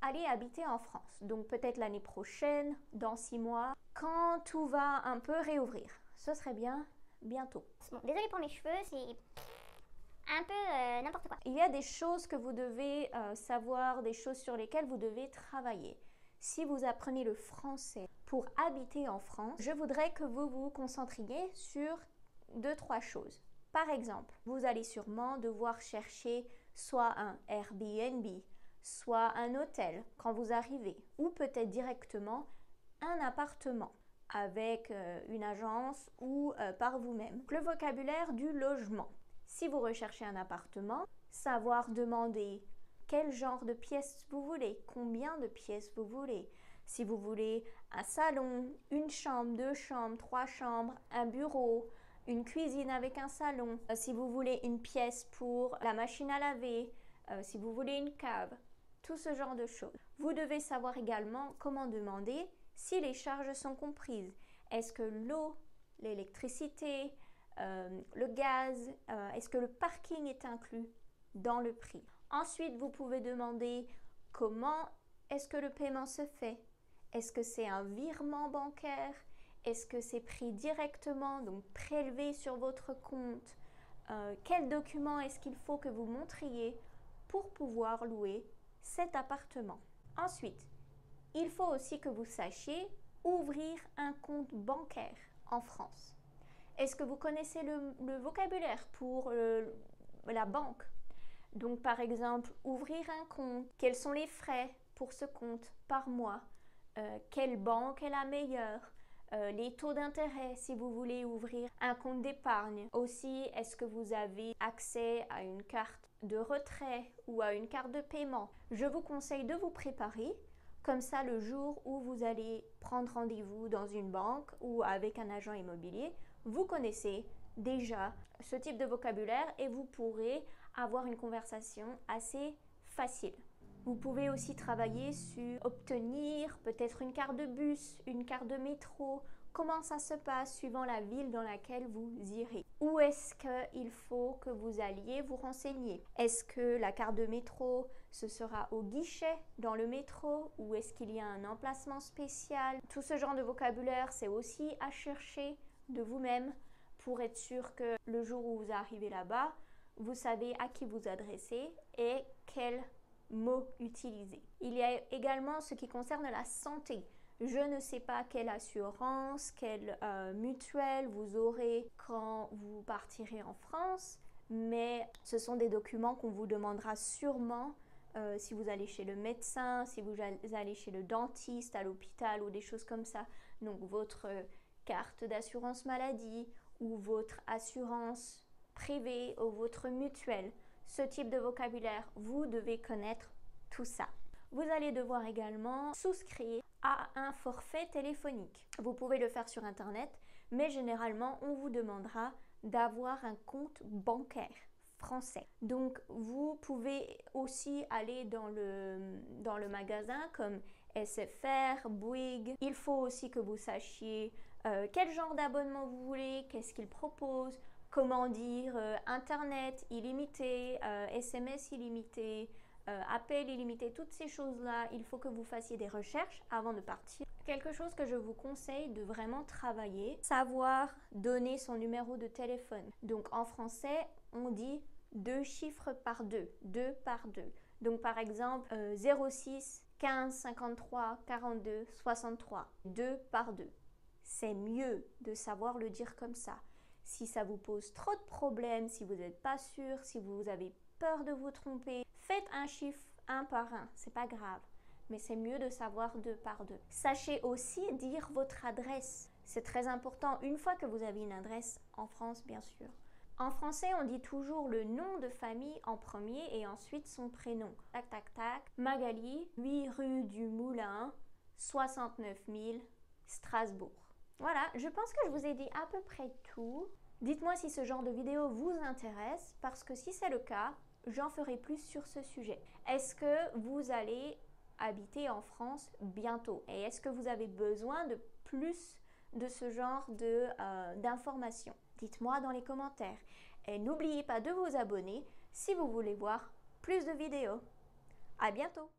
aller habiter en France. Donc peut-être l'année prochaine, dans 6 mois, quand tout va un peu réouvrir. Ce serait bien bientôt. Bon, désolé pour mes cheveux, c'est un peu n'importe quoi. Il y a des choses que vous devez savoir, des choses sur lesquelles vous devez travailler. Si vous apprenez le français pour habiter en France, je voudrais que vous vous concentriez sur 2-3 choses. Par exemple, vous allez sûrement devoir chercher soit un Airbnb, soit un hôtel quand vous arrivez, ou peut-être directement un appartement avec une agence ou par vous-même. Le vocabulaire du logement. Si vous recherchez un appartement, savoir demander quel genre de pièces vous voulez, combien de pièces vous voulez. Si vous voulez un salon, une chambre, 2 chambres, 3 chambres, un bureau, une cuisine avec un salon. Si vous voulez une pièce pour la machine à laver, si vous voulez une cave, tout ce genre de choses. Vous devez savoir également comment demander si les charges sont comprises. Est-ce que l'eau, l'électricité, le gaz, est-ce que le parking est inclus dans le prix? Ensuite, vous pouvez demander comment est-ce que le paiement se fait? Est-ce que c'est un virement bancaire? Est-ce que c'est pris directement, donc prélevé sur votre compte? Quel document est-ce qu'il faut que vous montriez pour pouvoir louer cet appartement? Ensuite, il faut aussi que vous sachiez ouvrir un compte bancaire en France. Est-ce que vous connaissez le vocabulaire pour la banque? Donc par exemple, ouvrir un compte, quels sont les frais pour ce compte par mois? Quelle banque est la meilleure? Les taux d'intérêt si vous voulez ouvrir un compte d'épargne. Aussi, est-ce que vous avez accès à une carte de retrait ou à une carte de paiement? Je vous conseille de vous préparer. Comme ça, le jour où vous allez prendre rendez-vous dans une banque ou avec un agent immobilier, vous connaissez déjà ce type de vocabulaire et vous pourrez avoir une conversation assez facile. Vous pouvez aussi travailler sur obtenir peut-être une carte de bus, une carte de métro, comment ça se passe suivant la ville dans laquelle vous irez. Où est-ce qu'il faut que vous alliez vous renseigner? Est-ce que la carte de métro, ce sera au guichet dans le métro ou est-ce qu'il y a un emplacement spécial? Tout ce genre de vocabulaire, c'est aussi à chercher de vous-même pour être sûr que le jour où vous arrivez là-bas, vous savez à qui vous adresser et quel mots utilisés. Il y a également ce qui concerne la santé. Je ne sais pas quelle assurance, quelle mutuelle vous aurez quand vous partirez en France, mais ce sont des documents qu'on vous demandera sûrement si vous allez chez le médecin, si vous allez chez le dentiste, à l'hôpital ou des choses comme ça. Donc votre carte d'assurance maladie ou votre assurance privée ou votre mutuelle. Ce type de vocabulaire, vous devez connaître tout ça. Vous allez devoir également souscrire à un forfait téléphonique. Vous pouvez le faire sur Internet, mais généralement, on vous demandera d'avoir un compte bancaire français. Donc, vous pouvez aussi aller dans le magasin comme SFR, Bouygues. Il faut aussi que vous sachiez quel genre d'abonnement vous voulez, qu'est-ce qu'ils proposent, comment dire, Internet illimité, SMS illimité, appel illimité, toutes ces choses-là, il faut que vous fassiez des recherches avant de partir. Quelque chose que je vous conseille de vraiment travailler, savoir donner son numéro de téléphone. Donc en français, on dit 2 chiffres par 2, 2 par 2. Donc par exemple, 06 15 53 42 63, 2 par 2. C'est mieux de savoir le dire comme ça. Si ça vous pose trop de problèmes, si vous n'êtes pas sûr, si vous avez peur de vous tromper, faites un chiffre 1 par 1, c'est pas grave. Mais c'est mieux de savoir 2 par 2. Sachez aussi dire votre adresse. C'est très important une fois que vous avez une adresse en France, bien sûr. En français, on dit toujours le nom de famille en premier et ensuite son prénom. Tac, tac, tac. Magali, 8 rue du Moulin, 69 000, Strasbourg. Voilà, je pense que je vous ai dit à peu près tout. Dites-moi si ce genre de vidéo vous intéresse, parce que si c'est le cas, j'en ferai plus sur ce sujet. Est-ce que vous allez habiter en France bientôt? Et est-ce que vous avez besoin de plus de ce genre d'informations? Dites-moi dans les commentaires. Et n'oubliez pas de vous abonner si vous voulez voir plus de vidéos. À bientôt!